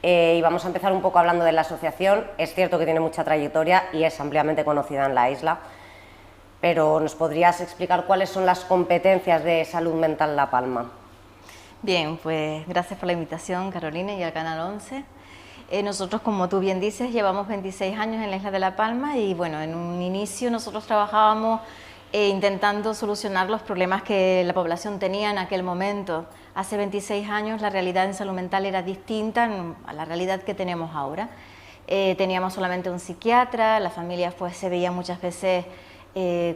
y vamos a empezar un poco hablando de la asociación. Es cierto que tiene mucha trayectoria y es ampliamente conocida en la isla, pero ¿nos podrías explicar cuáles son las competencias de Salud Mental La Palma? Bien, pues gracias por la invitación, Carolina, y al Canal 11. Nosotros, como tú bien dices, llevamos 26 años en la isla de La Palma y bueno, en un inicio nosotros trabajábamos intentando solucionar los problemas que la población tenía en aquel momento. Hace 26 años la realidad en salud mental era distinta a la realidad que tenemos ahora. Teníamos solamente un psiquiatra, las familias pues se veían muchas veces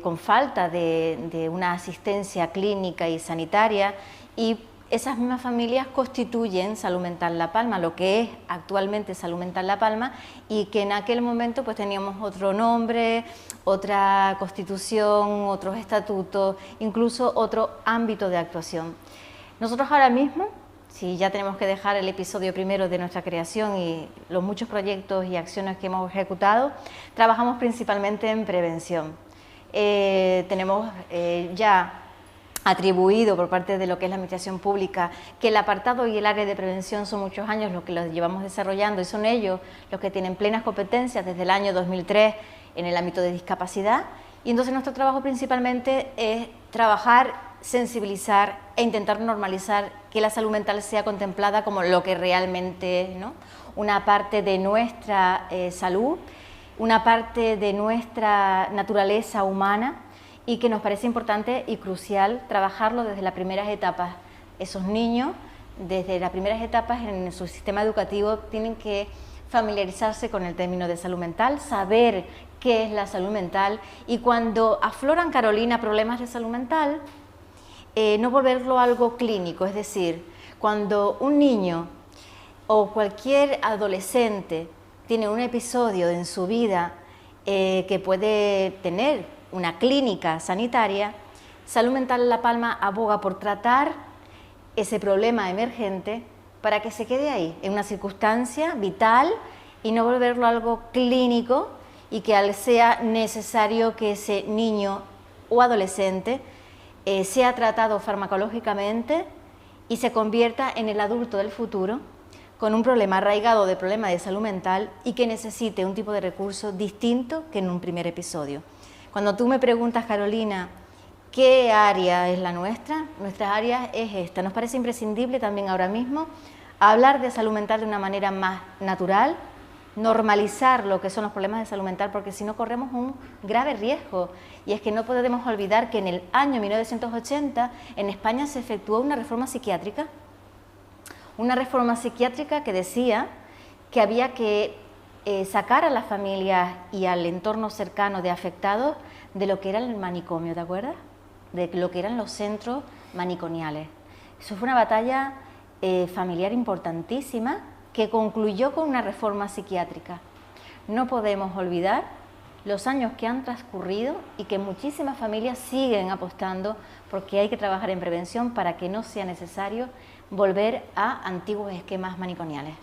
con falta de una asistencia clínica y sanitaria, y esas mismas familias constituyen Salud Mental La Palma, lo que es actualmente Salud Mental La Palma, y que en aquel momento pues teníamos otro nombre, otra constitución, otros estatutos, incluso otro ámbito de actuación. Nosotros ahora mismo, si ya tenemos que dejar el episodio primero de nuestra creación y los muchos proyectos y acciones que hemos ejecutado, trabajamos principalmente en prevención. Tenemos ya atribuido por parte de lo que es la administración pública que el apartado y el área de prevención son muchos años los que los llevamos desarrollando, y son ellos los que tienen plenas competencias desde el año 2003 en el ámbito de discapacidad. Y entonces nuestro trabajo principalmente es trabajar, sensibilizar e intentar normalizar que la salud mental sea contemplada como lo que realmente es, ¿no? Una parte de nuestra salud, una parte de nuestra naturaleza humana, y que nos parece importante y crucial trabajarlo desde las primeras etapas. Esos niños, desde las primeras etapas en su sistema educativo, tienen que familiarizarse con el término de salud mental, saber qué es la salud mental, y cuando afloran, Carolina, problemas de salud mental, no volverlo algo clínico. Es decir, cuando un niño o cualquier adolescente tiene un episodio en su vida que puede tener una clínica sanitaria, Salud Mental La Palma aboga por tratar ese problema emergente para que se quede ahí, en una circunstancia vital, y no volverlo algo clínico, y que sea necesario que ese niño o adolescente sea tratado farmacológicamente y se convierta en el adulto del futuro con un problema arraigado de problema de salud mental y que necesite un tipo de recurso distinto que en un primer episodio. Cuando tú me preguntas, Carolina, ¿qué área es la nuestra? Nuestra área es esta. Nos parece imprescindible también ahora mismo hablar de salud mental de una manera más natural, normalizar lo que son los problemas de salud mental, porque si no corremos un grave riesgo. Y es que no podemos olvidar que en el año 1980 en España se efectuó una reforma psiquiátrica que decía que había que sacar a las familias y al entorno cercano de afectados de lo que era el manicomio, ¿te acuerdas? De lo que eran los centros manicomiales. Eso fue una batalla familiar importantísima que concluyó con una reforma psiquiátrica. No podemos olvidar los años que han transcurrido y que muchísimas familias siguen apostando porque hay que trabajar en prevención para que no sea necesario volver a antiguos esquemas manicomiales.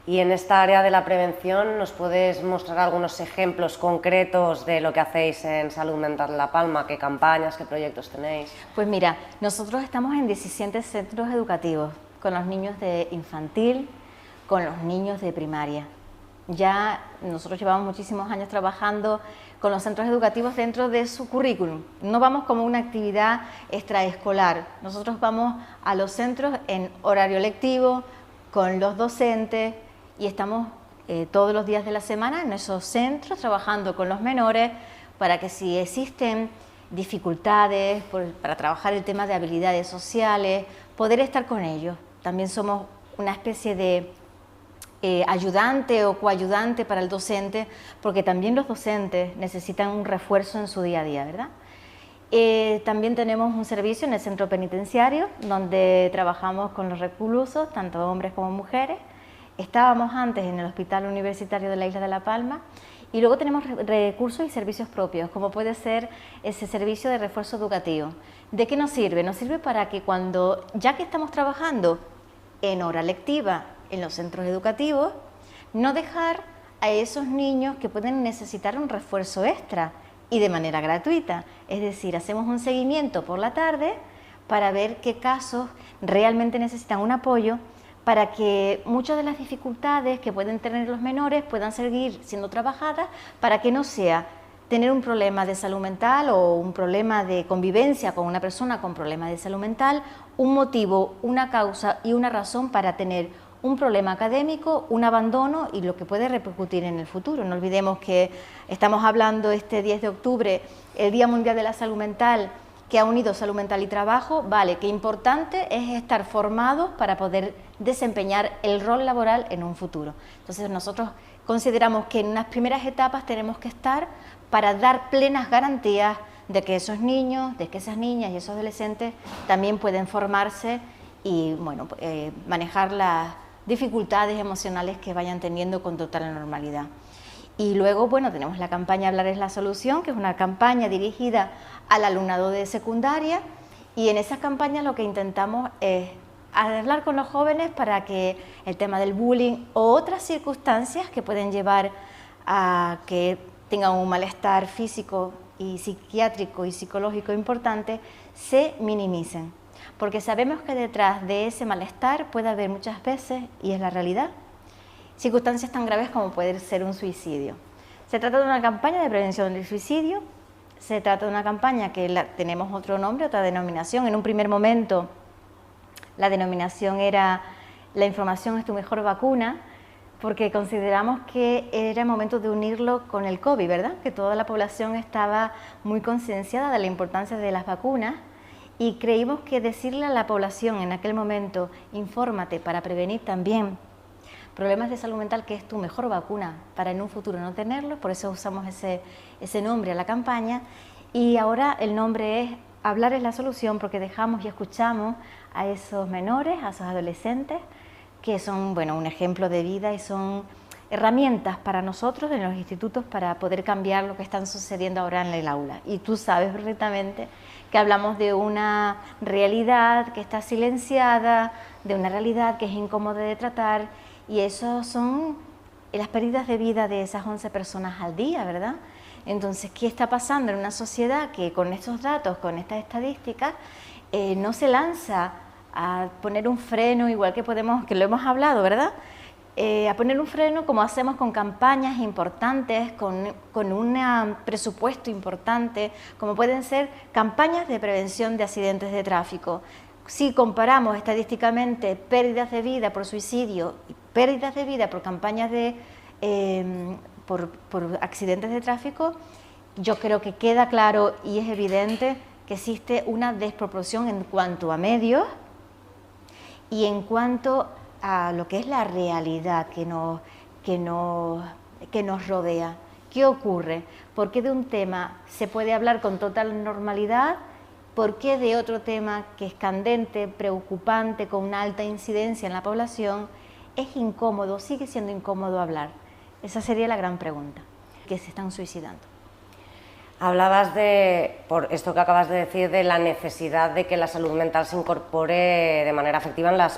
Y en esta área de la prevención, ¿nos puedes mostrar algunos ejemplos concretos de lo que hacéis en Salud Mental La Palma? ¿Qué campañas, qué proyectos tenéis? Pues mira, nosotros estamos en 17 centros educativos, con los niños de infantil, con los niños de primaria. Ya nosotros llevamos muchísimos años trabajando con los centros educativos dentro de su currículum. No vamos como una actividad extraescolar, nosotros vamos a los centros en horario lectivo, con los docentes, y estamos todos los días de la semana en esos centros trabajando con los menores para que si existen dificultades para trabajar el tema de habilidades sociales, poder estar con ellos. También somos una especie de ayudante o coayudante para el docente, porque también los docentes necesitan un refuerzo en su día a día, ¿verdad? También tenemos un servicio en el centro penitenciario donde trabajamos con los reclusos, tanto hombres como mujeres. Estábamos antes en el Hospital Universitario de la Isla de La Palma, y luego tenemos recursos y servicios propios, como puede ser ese servicio de refuerzo educativo. ¿De qué nos sirve? Nos sirve para que ya que estamos trabajando en hora lectiva en los centros educativos, no dejar a esos niños que pueden necesitar un refuerzo extra y de manera gratuita. Es decir, hacemos un seguimiento por la tarde para ver qué casos realmente necesitan un apoyo para que muchas de las dificultades que pueden tener los menores puedan seguir siendo trabajadas, para que no sea tener un problema de salud mental o un problema de convivencia con una persona con problemas de salud mental, un motivo, una causa y una razón para tener un problema académico, un abandono y lo que puede repercutir en el futuro. No olvidemos que estamos hablando este 10 de octubre, el Día Mundial de la Salud Mental, que ha unido salud mental y trabajo. Vale, qué importante es estar formados para poder desempeñar el rol laboral en un futuro. Entonces nosotros consideramos que en unas primeras etapas tenemos que estar para dar plenas garantías de que esos niños, de que esas niñas y esos adolescentes también pueden formarse y bueno, manejar las dificultades emocionales que vayan teniendo con total normalidad. Y luego, bueno, tenemos la campaña Hablar es la solución, que es una campaña dirigida al alumnado de secundaria, y en esa campaña lo que intentamos es hablar con los jóvenes para que el tema del bullying o otras circunstancias que pueden llevar a que tengan un malestar físico y psiquiátrico y psicológico importante se minimicen, porque sabemos que detrás de ese malestar puede haber muchas veces, y es la realidad, circunstancias tan graves como puede ser un suicidio. Se trata de una campaña de prevención del suicidio, se trata de una campaña que tenemos otro nombre, otra denominación. En un primer momento la denominación era La información es tu mejor vacuna, porque consideramos que era el momento de unirlo con el COVID, ¿verdad? Que toda la población estaba muy concienciada de la importancia de las vacunas, y creímos que decirle a la población en aquel momento, infórmate para prevenir también problemas de salud mental, que es tu mejor vacuna para en un futuro no tenerlo. Por eso usamos ese nombre a la campaña, y ahora el nombre es Hablar es la solución, porque dejamos y escuchamos a esos menores, a esos adolescentes, que son, bueno, un ejemplo de vida y son herramientas para nosotros en los institutos para poder cambiar lo que está sucediendo ahora en el aula. Y tú sabes perfectamente que hablamos de una realidad que está silenciada, de una realidad que es incómoda de tratar, y eso son las pérdidas de vida de esas 11 personas al día, ¿verdad? Entonces, ¿qué está pasando en una sociedad que con estos datos, con estas estadísticas, no se lanza a poner un freno, igual que lo hemos hablado, ¿verdad? A poner un freno como hacemos con campañas importantes, con un presupuesto importante, como pueden ser campañas de prevención de accidentes de tráfico. Si comparamos estadísticamente pérdidas de vida por suicidio y pérdidas de vida por campañas por accidentes de tráfico, yo creo que queda claro y es evidente que existe una desproporción en cuanto a medios y en cuanto a lo que es la realidad que nos rodea. ¿Qué ocurre? ¿Por qué de un tema se puede hablar con total normalidad? ¿Por qué de otro tema que es candente, preocupante, con una alta incidencia en la población, es incómodo, sigue siendo incómodo hablar? Esa sería la gran pregunta, que se están suicidando. Hablabas por esto que acabas de decir, de la necesidad de que la salud mental se incorpore de manera efectiva en las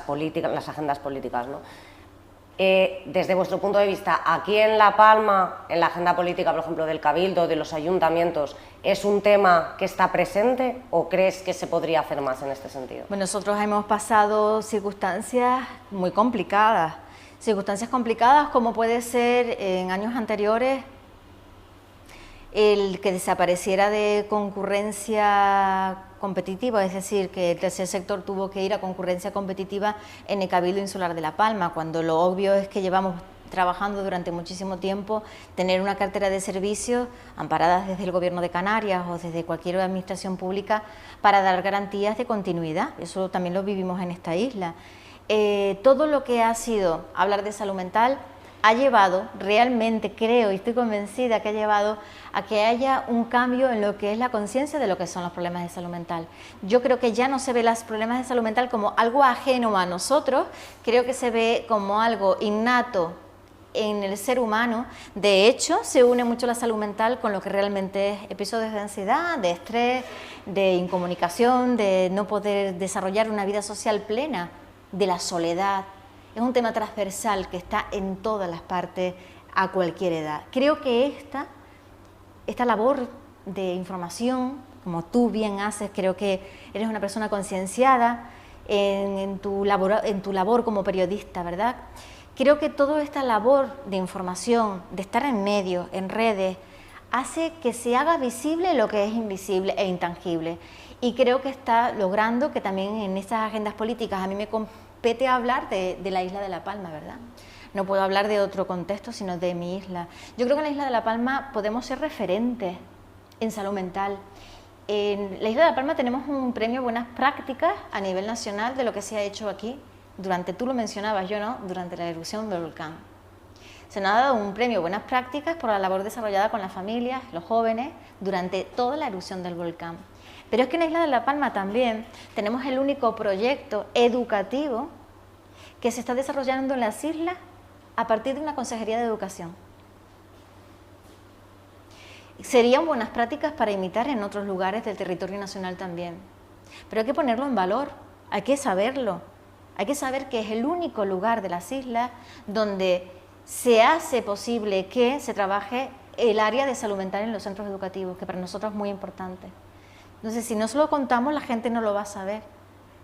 agendas políticas, ¿no? Desde vuestro punto de vista, aquí en La Palma, en la agenda política, por ejemplo, del Cabildo, de los ayuntamientos, ¿es un tema que está presente o crees que se podría hacer más en este sentido? Bueno, nosotros hemos pasado circunstancias muy complicadas, como puede ser en años anteriores el que desapareciera de concurrencia competitiva, es decir, que el tercer sector tuvo que ir a concurrencia competitiva en el Cabildo Insular de La Palma, cuando lo obvio es que llevamos trabajando durante muchísimo tiempo tener una cartera de servicios amparadas desde el Gobierno de Canarias o desde cualquier administración pública para dar garantías de continuidad. Eso también lo vivimos en esta isla. Todo lo que ha sido hablar de salud mental ha llevado, realmente creo y estoy convencida que ha llevado a que haya un cambio en lo que es la conciencia de lo que son los problemas de salud mental. Yo creo que ya no se ve los problemas de salud mental como algo ajeno a nosotros, creo que se ve como algo innato en el ser humano. De hecho, se une mucho la salud mental con lo que realmente es episodios de ansiedad, de estrés, de incomunicación, de no poder desarrollar una vida social plena, de la soledad. Es un tema transversal que está en todas las partes a cualquier edad. Creo que esta labor de información, como tú bien haces, creo que eres una persona concienciada, en tu labor como periodista, ¿verdad? Creo que toda esta labor de información, de estar en medios, en redes, hace que se haga visible lo que es invisible e intangible. Y creo que está logrando que también en esas agendas políticas, a mí me compete hablar de la isla de La Palma, ¿verdad? No puedo hablar de otro contexto, sino de mi isla. Yo creo que en la isla de La Palma podemos ser referentes en salud mental. En la isla de La Palma tenemos un premio Buenas Prácticas a nivel nacional de lo que se ha hecho aquí, tú lo mencionabas, yo no, durante la erupción del volcán. Se nos ha dado un premio Buenas Prácticas por la labor desarrollada con las familias, los jóvenes, durante toda la erupción del volcán. Pero es que en la isla de La Palma también tenemos el único proyecto educativo que se está desarrollando en las islas a partir de una consejería de educación. Serían buenas prácticas para imitar en otros lugares del territorio nacional también. Pero hay que ponerlo en valor, hay que saberlo. Hay que saber que es el único lugar de las islas donde se hace posible que se trabaje el área de salud mental en los centros educativos, que para nosotros es muy importante. Entonces, si no se lo contamos, la gente no lo va a saber.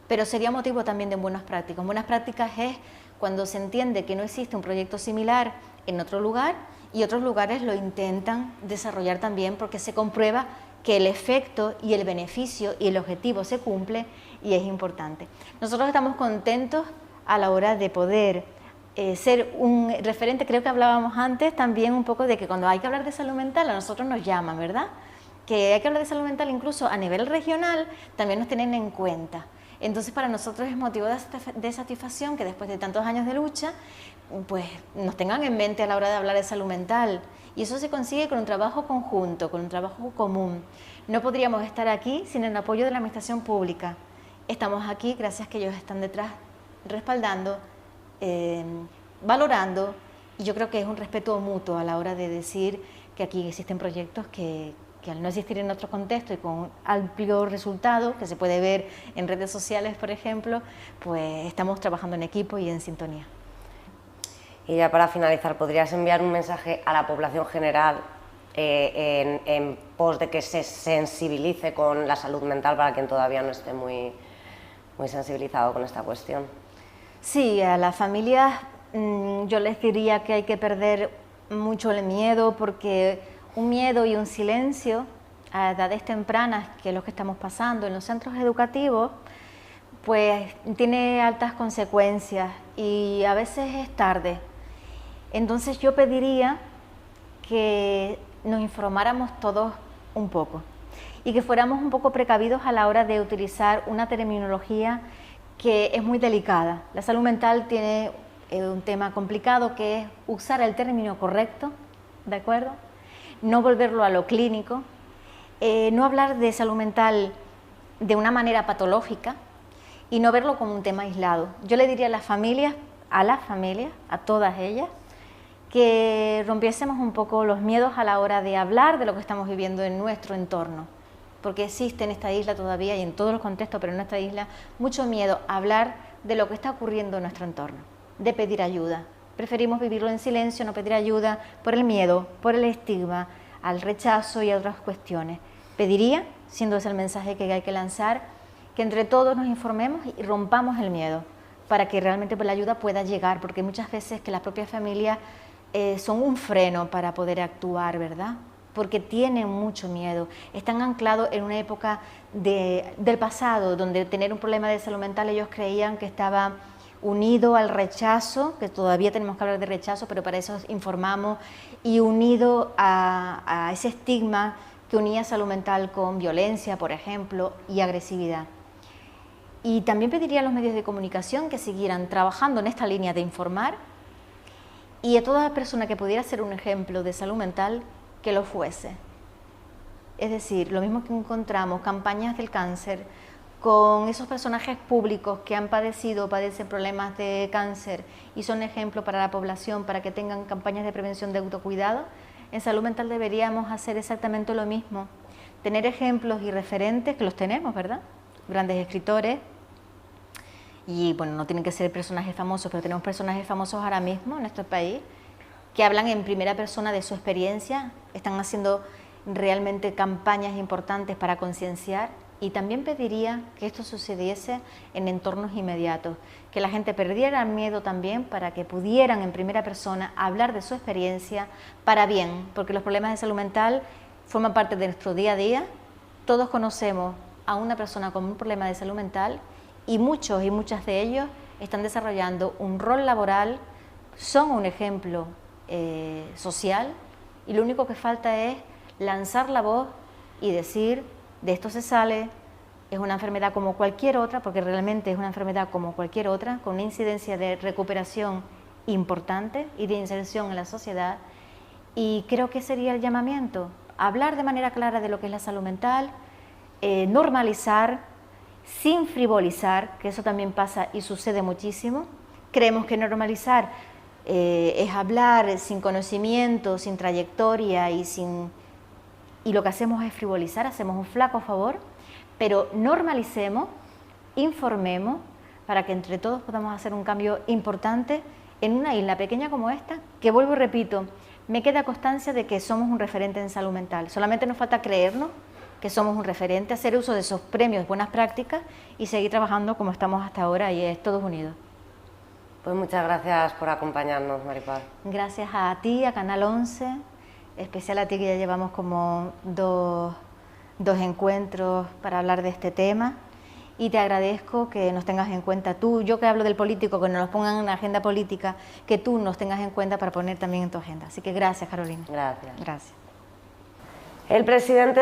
Pero sería motivo también de buenas prácticas. Buenas prácticas es cuando se entiende que no existe un proyecto similar en otro lugar y otros lugares lo intentan desarrollar también porque se comprueba que el efecto y el beneficio y el objetivo se cumple y es importante. Nosotros estamos contentos a la hora de poder ser un referente. Creo que hablábamos antes también un poco de que cuando hay que hablar de salud mental a nosotros nos llaman, ¿verdad? Que hay que hablar de salud mental incluso a nivel regional, también nos tienen en cuenta. Entonces para nosotros es motivo de satisfacción que después de tantos años de lucha, pues nos tengan en mente a la hora de hablar de salud mental. Y eso se consigue con un trabajo conjunto, con un trabajo común. No podríamos estar aquí sin el apoyo de la administración pública. Estamos aquí gracias a que ellos están detrás, respaldando, valorando, y yo creo que es un respeto mutuo a la hora de decir que aquí existen proyectos que al no existir en otro contexto y con amplio resultado, que se puede ver en redes sociales, por ejemplo, pues estamos trabajando en equipo y en sintonía. Y ya para finalizar, ¿podrías enviar un mensaje a la población general en pos de que se sensibilice con la salud mental para quien todavía no esté muy sensibilizado con esta cuestión? Sí, a las familias yo les diría que hay que perder mucho el miedo, porque un miedo y un silencio a edades tempranas, que es lo que estamos pasando en los centros educativos, pues tiene altas consecuencias y a veces es tarde. Entonces yo pediría que nos informáramos todos un poco y que fuéramos un poco precavidos a la hora de utilizar una terminología que es muy delicada. La salud mental tiene un tema complicado que es usar el término correcto, ¿de acuerdo? No volverlo a lo clínico, no hablar de salud mental de una manera patológica y no verlo como un tema aislado. Yo le diría a las familias, a todas ellas, que rompiésemos un poco los miedos a la hora de hablar de lo que estamos viviendo en nuestro entorno, porque existe en esta isla todavía y en todos los contextos, pero en nuestra isla, mucho miedo a hablar de lo que está ocurriendo en nuestro entorno, de pedir ayuda. Preferimos vivirlo en silencio, no pedir ayuda por el miedo, por el estigma, al rechazo y a otras cuestiones. Pediría, siendo ese el mensaje que hay que lanzar, que entre todos nos informemos y rompamos el miedo para que realmente la ayuda pueda llegar, porque muchas veces que las propias familias son un freno para poder actuar, ¿verdad? Porque tienen mucho miedo, están anclados en una época del pasado, donde tener un problema de salud mental ellos creían que estaba unido al rechazo, que todavía tenemos que hablar de rechazo, pero para eso informamos, y unido a ese estigma que unía salud mental con violencia, por ejemplo, y agresividad. Y también pediría a los medios de comunicación que siguieran trabajando en esta línea de informar, y a toda persona que pudiera ser un ejemplo de salud mental, que lo fuese. Es decir, lo mismo que encontramos campañas del cáncer con esos personajes públicos que han padecido o padecen problemas de cáncer y son ejemplo para la población, para que tengan campañas de prevención de autocuidado, en salud mental deberíamos hacer exactamente lo mismo. Tener ejemplos y referentes, que los tenemos, ¿verdad? Grandes escritores, y bueno, no tienen que ser personajes famosos, pero tenemos personajes famosos ahora mismo en nuestro país que hablan en primera persona de su experiencia, están haciendo realmente campañas importantes para concienciar y también pediría que esto sucediese en entornos inmediatos, que la gente perdiera el miedo también para que pudieran en primera persona hablar de su experiencia para bien, porque los problemas de salud mental forman parte de nuestro día a día. Todos conocemos a una persona con un problema de salud mental y muchos y muchas de ellos están desarrollando un rol laboral, son un ejemplo social, y lo único que falta es lanzar la voz y decir: de esto se sale, es una enfermedad como cualquier otra, porque realmente es una enfermedad como cualquier otra, con una incidencia de recuperación importante y de inserción en la sociedad. Y creo que sería el llamamiento: hablar de manera clara de lo que es la salud mental, normalizar, sin frivolizar, que eso también pasa y sucede muchísimo. Creemos que normalizar es hablar sin conocimiento, sin trayectoria y lo que hacemos es frivolizar, hacemos un flaco favor, pero normalicemos, informemos, para que entre todos podamos hacer un cambio importante en una isla pequeña como esta, que, vuelvo y repito, me queda constancia de que somos un referente en salud mental. Solamente nos falta creernos que somos un referente, hacer uso de esos premios de buenas prácticas y seguir trabajando como estamos hasta ahora, y es todos unidos. Pues muchas gracias por acompañarnos, Maripaz. Gracias a ti, a Canal 11, especial a ti, que ya llevamos como dos encuentros para hablar de este tema, y te agradezco que nos tengas en cuenta tú, yo que hablo del político, que nos los pongan en la agenda política, que tú nos tengas en cuenta para poner también en tu agenda. Así que gracias, Carolina. Gracias. Gracias. El presidente